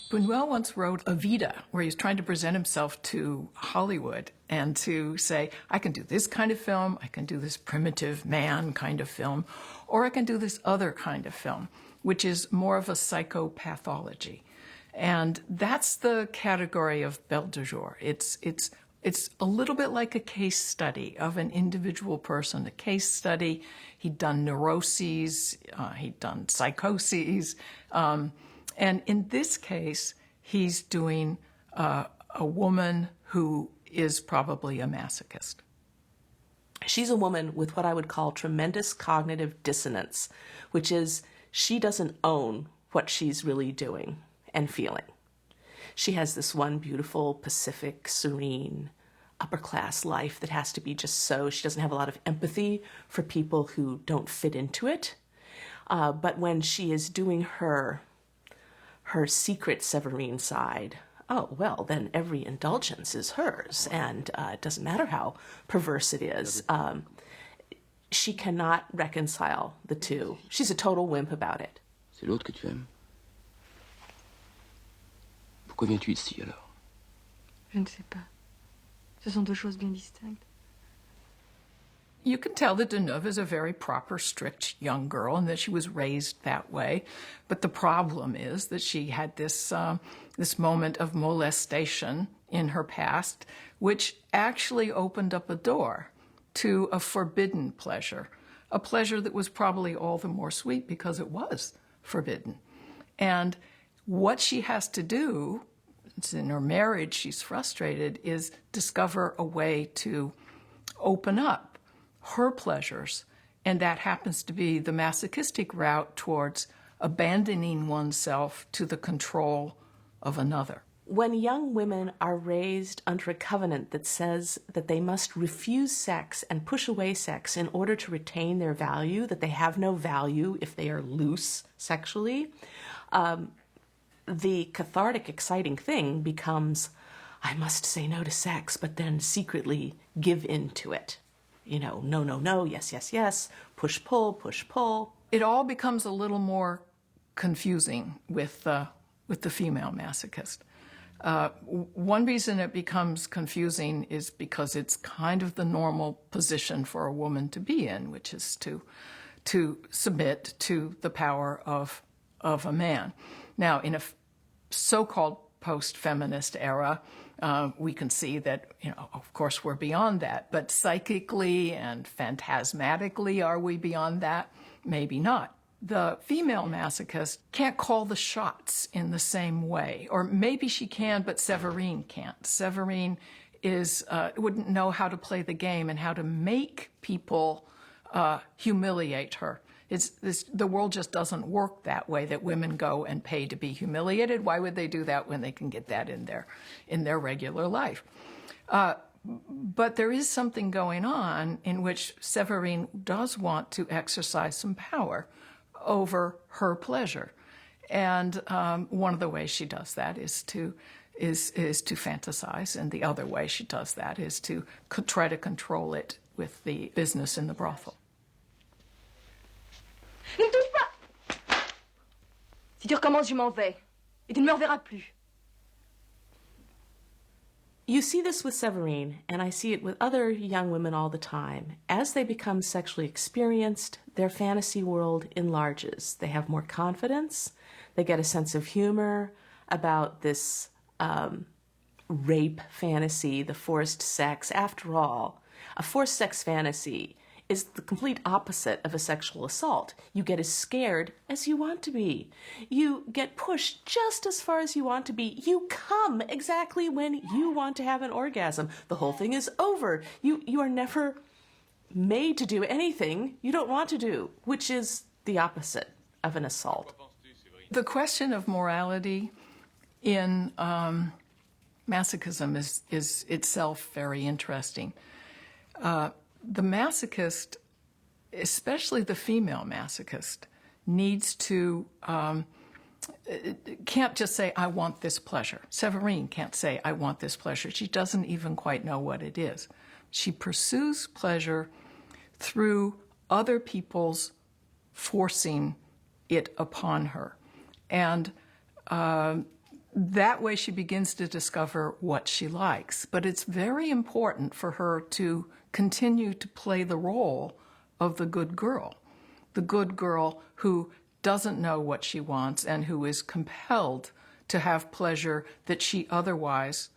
Buñuel once wrote Evita, where he was trying to present himself to Hollywood and to say, I can do this kind of film, I can do this primitive man kind of film, or I can do this other kind of film, which is more of a psychopathology. And that's the category of Belle de Jour. It's a little bit like a case study of an individual person, a case study. He'd done neuroses, he'd done psychoses, and in this case, he's doing a woman who is probably a masochist. She's a woman with what I would call tremendous cognitive dissonance, which is she doesn't own what she's really doing and feeling. She has this one beautiful, pacific, serene, upper-class life that has to be just so. She doesn't have a lot of empathy for people who don't fit into it. But when she is doing her secret Séverine side, oh, well, then every indulgence is hers, and it doesn't matter how perverse it is. She cannot reconcile the two. She's a total wimp about it. C'est l'autre que tu aimes. Pourquoi viens-tu ici, alors? Je ne sais pas. Ce sont deux choses bien distinctes. You can tell that Deneuve is a very proper, strict young girl and that she was raised that way. But the problem is that she had this moment of molestation in her past, which actually opened up a door to a forbidden pleasure, a pleasure that was probably all the more sweet because it was forbidden. And what she has to do, in her marriage she's frustrated, is discover a way to open up her pleasures, and that happens to be the masochistic route towards abandoning oneself to the control of another. When young women are raised under a covenant that says that they must refuse sex and push away sex in order to retain their value, that they have no value if they are loose sexually, the cathartic, exciting thing becomes, I must say no to sex, but then secretly give in to it. You know, no, no, no, yes, yes, yes, push, pull, push, pull. It all becomes a little more confusing with the female masochist. One reason it becomes confusing is because it's kind of the normal position for a woman to be in, which is to submit to the power of a man. Now, in a so-called post-feminist era, we can see that, of course, we're beyond that. But psychically and phantasmatically, are we beyond that? Maybe not. The female masochist can't call the shots in the same way. Or maybe she can, but Séverine can't. Séverine wouldn't know how to play the game and how to make people humiliate her. The world just doesn't work that way, that women go and pay to be humiliated. Why would they do that when they can get that in their regular life? But there is something going on in which Séverine does want to exercise some power over her pleasure. And one of the ways she does that is to fantasize, and the other way she does that is to try to control it with the business in the brothel. Ne me touche pas! Si tu recommences, je m'en vais. Et tu ne me reverras plus. You see this with Séverine, and I see it with other young women all the time. As they become sexually experienced, their fantasy world enlarges. They have more confidence. They get a sense of humor about this rape fantasy, the forced sex. After all, a forced sex fantasy is the complete opposite of a sexual assault. You get as scared as you want to be. You get pushed just as far as you want to be. You come exactly when you want to have an orgasm. The whole thing is over. You are never made to do anything you don't want to do, which is the opposite of an assault. The question of morality in masochism is itself very interesting. The masochist, especially the female masochist, needs to, can't just say, I want this pleasure. Séverine can't say, I want this pleasure. She doesn't even quite know what it is. She pursues pleasure through other people's forcing it upon her. And that way she begins to discover what she likes. But it's very important for her to continue to play the role of the good girl who doesn't know what she wants and who is compelled to have pleasure that she otherwise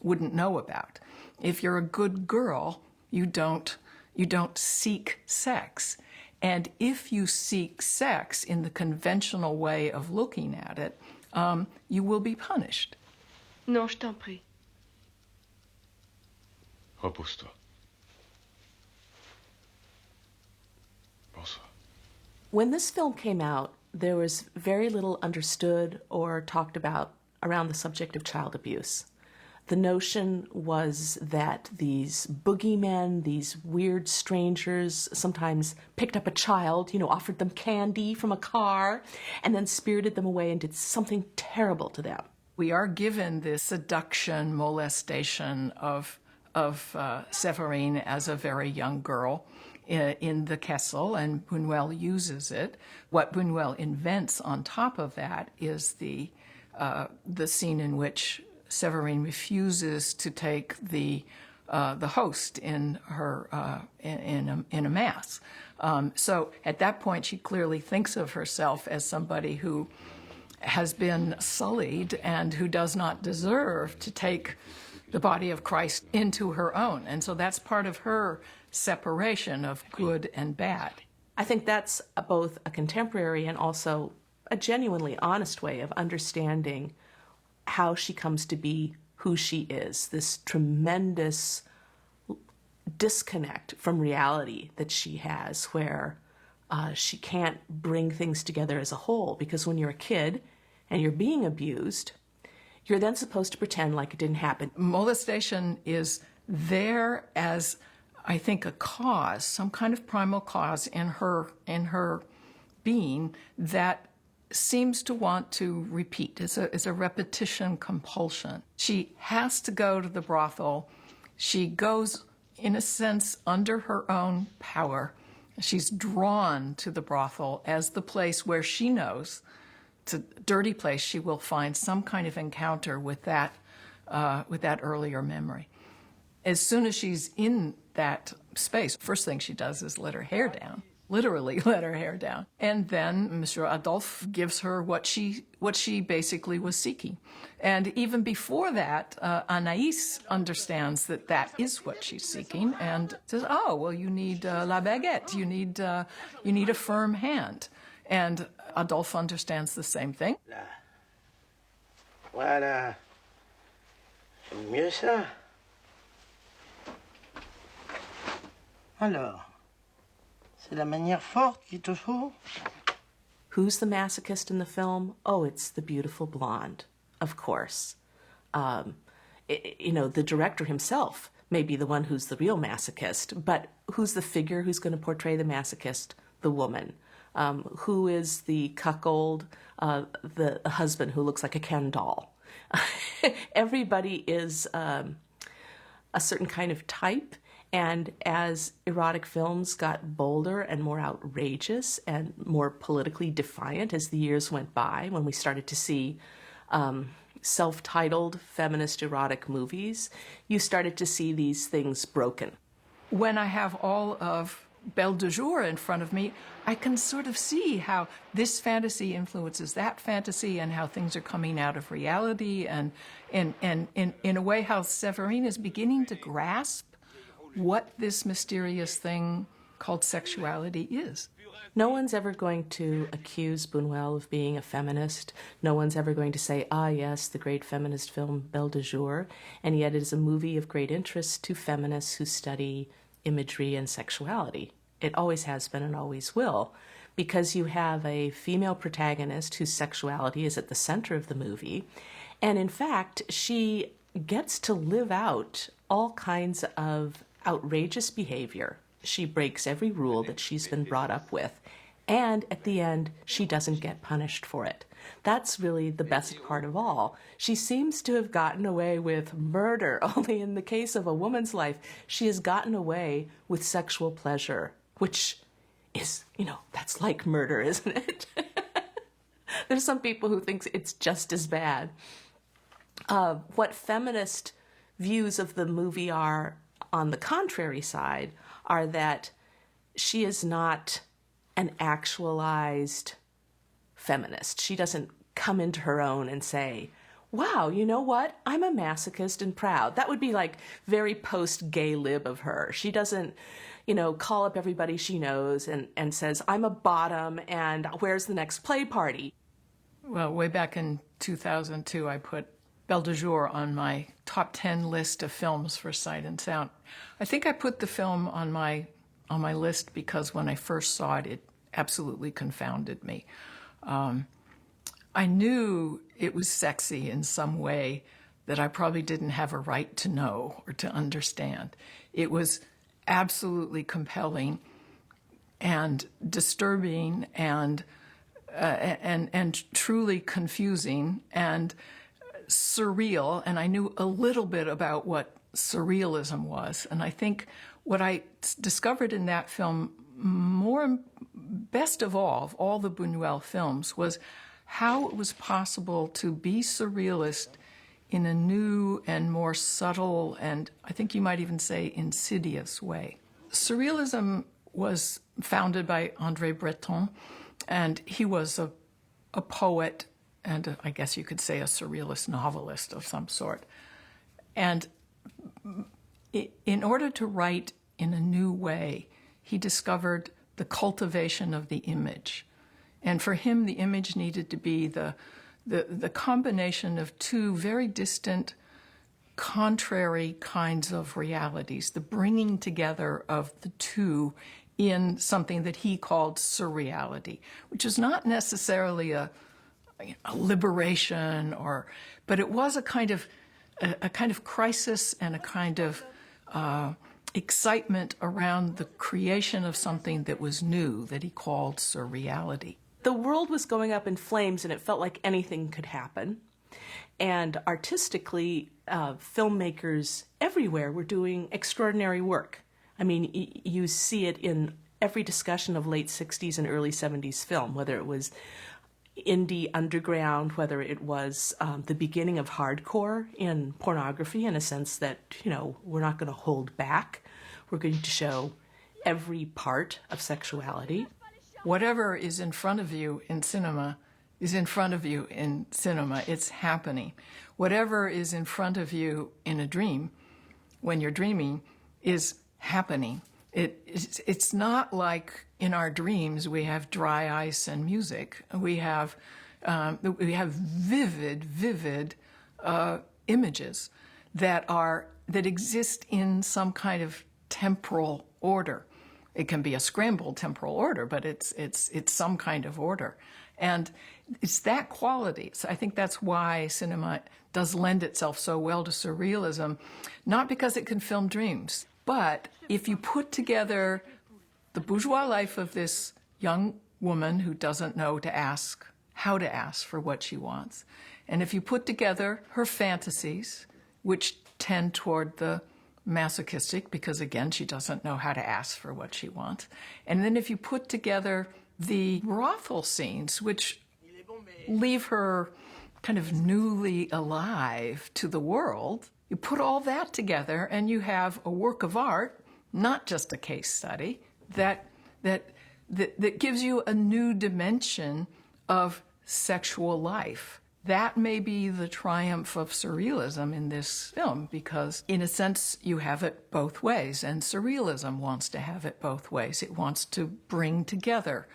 wouldn't know about. If you're a good girl, you don't seek sex. And if you seek sex in the conventional way of looking at it, you will be punished. Non, je t'en prie. Repose-toi. Bonsoir. When this film came out, there was very little understood or talked about around the subject of child abuse. The notion was that these boogeymen, these weird strangers, sometimes picked up a child, offered them candy from a car, and then spirited them away and did something terrible to them. We are given this seduction, molestation of Séverine as a very young girl in the Kessel, and Buñuel uses it. What Buñuel invents on top of that is the scene in which Séverine refuses to take the host in her in a mass. So at that point, she clearly thinks of herself as somebody who has been sullied and who does not deserve to take the body of Christ into her own. And so that's part of her separation of good and bad. I think that's both a contemporary and also a genuinely honest way of understanding how she comes to be who she is, this tremendous disconnect from reality that she has, where she can't bring things together as a whole, because when you're a kid and you're being abused, you're then supposed to pretend like it didn't happen. Molestation is there as, I think, a cause, some kind of primal cause in her being that seems to want to repeat. It's a repetition compulsion. She has to go to the brothel. She goes, in a sense, under her own power. She's drawn to the brothel as the place where she knows, it's a dirty place, she will find some kind of encounter with that earlier memory. As soon as she's in that space, first thing she does is let her hair down. Literally let her hair down. And then Monsieur Adolphe gives her what she basically was seeking. And even before that, Anaïs understands that is what she's seeking and says, oh, well, you need la baguette. You need a firm hand. And Adolphe understands the same thing. Là. Voilà. C'est mieux ça. Alors, c'est la manière forte qu'il te faut? Who's the masochist in the film? Oh, it's the beautiful blonde, of course. The director himself may be the one who's the real masochist, but who's the figure who's going to portray the masochist? The woman. Who is the cuckold? The husband who looks like a Ken doll. Everybody is a certain kind of type. And as erotic films got bolder and more outrageous and more politically defiant as the years went by, when we started to see self-titled feminist erotic movies, you started to see these things broken. When I have all of Belle de Jour in front of me, I can sort of see how this fantasy influences that fantasy and how things are coming out of reality and in a way how Séverine is beginning to grasp what this mysterious thing called sexuality is. No one's ever going to accuse Buñuel of being a feminist. No one's ever going to say, ah, yes, the great feminist film Belle de Jour. And yet it is a movie of great interest to feminists who study imagery and sexuality. It always has been and always will, because you have a female protagonist whose sexuality is at the center of the movie. And in fact, she gets to live out all kinds of outrageous behavior. She breaks every rule that she's been brought up with, and at the end, she doesn't get punished for it. That's really the best part of all. She seems to have gotten away with murder, only in the case of a woman's life, she has gotten away with sexual pleasure, which is, that's like murder, isn't it? There's some people who think it's just as bad. What feminist views of the movie are, on the contrary side, are that she is not an actualized feminist. She doesn't come into her own and say, wow, you know what? I'm a masochist and proud. That would be like very post-gay lib of her. She doesn't, call up everybody she knows and says, I'm a bottom and where's the next play party? Well, way back in 2002, I put Belle de Jour on my top 10 list of films for Sight and Sound. I think I put the film on my list because when I first saw it, it absolutely confounded me. I knew it was sexy in some way that I probably didn't have a right to know or to understand. It was absolutely compelling and disturbing and truly confusing and surreal, and I knew a little bit about what surrealism was. And I think what I discovered in that film best of all the Buñuel films, was how it was possible to be surrealist in a new and more subtle and I think you might even say insidious way. Surrealism was founded by André Breton, and he was a poet and I guess you could say a surrealist novelist of some sort. And in order to write in a new way, he discovered the cultivation of the image. And for him, the image needed to be the combination of two very distant, contrary kinds of realities, the bringing together of the two in something that he called surreality, which is not necessarily a liberation, but it was a kind of crisis and a kind of excitement around the creation of something that was new that he called surreality. The world was going up in flames and it felt like anything could happen. And artistically, filmmakers everywhere were doing extraordinary work. I mean, you see it in every discussion of late 60s and early 70s film, whether it was indie underground, whether it was the beginning of hardcore in pornography, in a sense that, we're not going to hold back. We're going to show every part of sexuality. Whatever is in front of you in cinema is in front of you in cinema. It's happening. Whatever is in front of you in a dream, when you're dreaming, is happening. It's not like in our dreams we have dry ice and music. We have vivid images that exist in some kind of temporal order. It can be a scrambled temporal order, but it's some kind of order. And it's that quality. So I think that's why cinema does lend itself so well to surrealism, not because it can film dreams, but if you put together the bourgeois life of this young woman who doesn't know how to ask for what she wants, and if you put together her fantasies, which tend toward the masochistic, because again, she doesn't know how to ask for what she wants. And then if you put together the brothel scenes, which leave her kind of newly alive to the world, you put all that together and you have a work of art, not just a case study, that gives you a new dimension of sexual life. That may be the triumph of surrealism in this film, because in a sense you have it both ways, and surrealism wants to have it both ways. It wants to bring together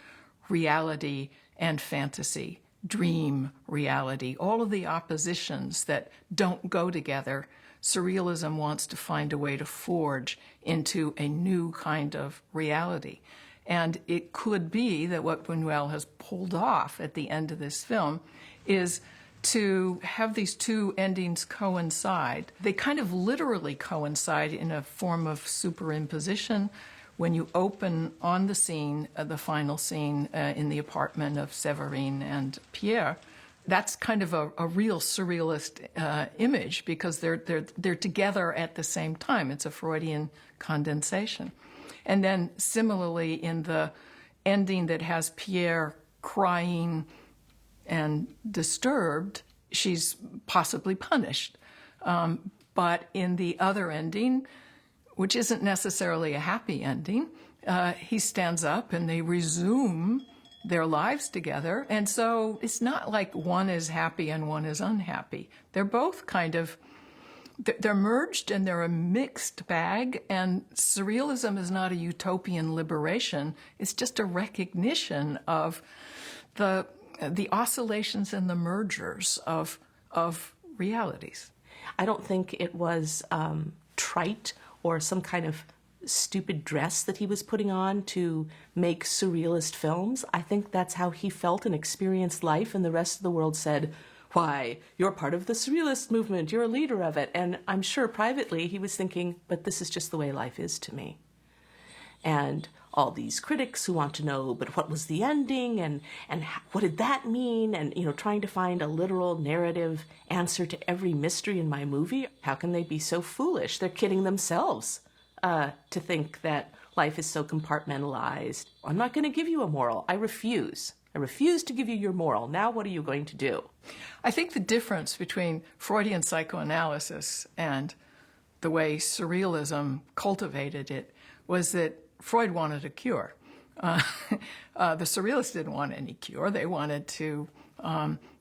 reality and fantasy, dream, reality, all of the oppositions that don't go together. Surrealism wants to find a way to forge into a new kind of reality. And it could be that what Buñuel has pulled off at the end of this film is to have these two endings coincide. They kind of literally coincide in a form of superimposition. When you open on the scene, the final scene in the apartment of Séverine and Pierre, that's kind of a real surrealist image, because they're together at the same time. It's a Freudian condensation. And then similarly in the ending that has Pierre crying and disturbed, she's possibly punished. But in the other ending, which isn't necessarily a happy ending, he stands up and they resume their lives together. And so it's not like one is happy and one is unhappy. They're both kind of, they're merged and they're a mixed bag. And surrealism is not a utopian liberation. It's just a recognition of the oscillations and the mergers of realities. I don't think it was trite or some kind of stupid dress that he was putting on to make surrealist films. I think that's how he felt and experienced life, and the rest of the world said, why, you're part of the surrealist movement, you're a leader of it. And I'm sure privately he was thinking, but this is just the way life is to me. And all these critics who want to know, but what was the ending, and what did that mean? And, trying to find a literal narrative answer to every mystery in my movie. How can they be so foolish? They're kidding themselves to think that life is so compartmentalized. I'm not going to give you a moral. I refuse. I refuse to give you your moral. Now what are you going to do? I think the difference between Freudian psychoanalysis and the way surrealism cultivated it was that Freud wanted a cure. The surrealists didn't want any cure. They wanted to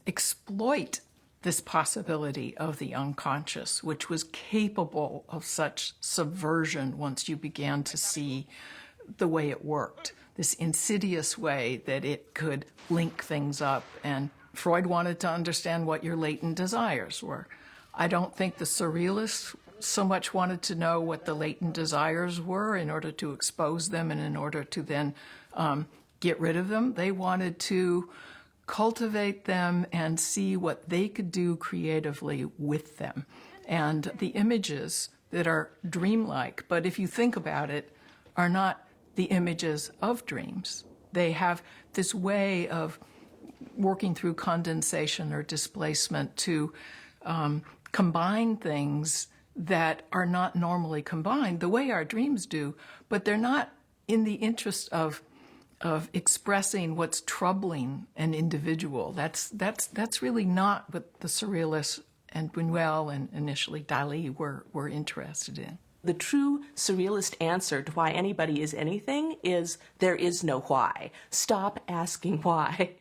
exploit this possibility of the unconscious, which was capable of such subversion once you began to see the way it worked, this insidious way that it could link things up. And Freud wanted to understand what your latent desires were. I don't think the surrealists so much wanted to know what the latent desires were in order to expose them and in order to then get rid of them. They wanted to cultivate them and see what they could do creatively with them. And the images that are dreamlike, but if you think about it, are not the images of dreams. They have this way of working through condensation or displacement to combine things that are not normally combined the way our dreams do, but they're not in the interest of expressing what's troubling an individual. That's really not what the surrealists and Buñuel and initially Dali were interested in. The true surrealist answer to why anybody is anything is there is no why. Stop asking why.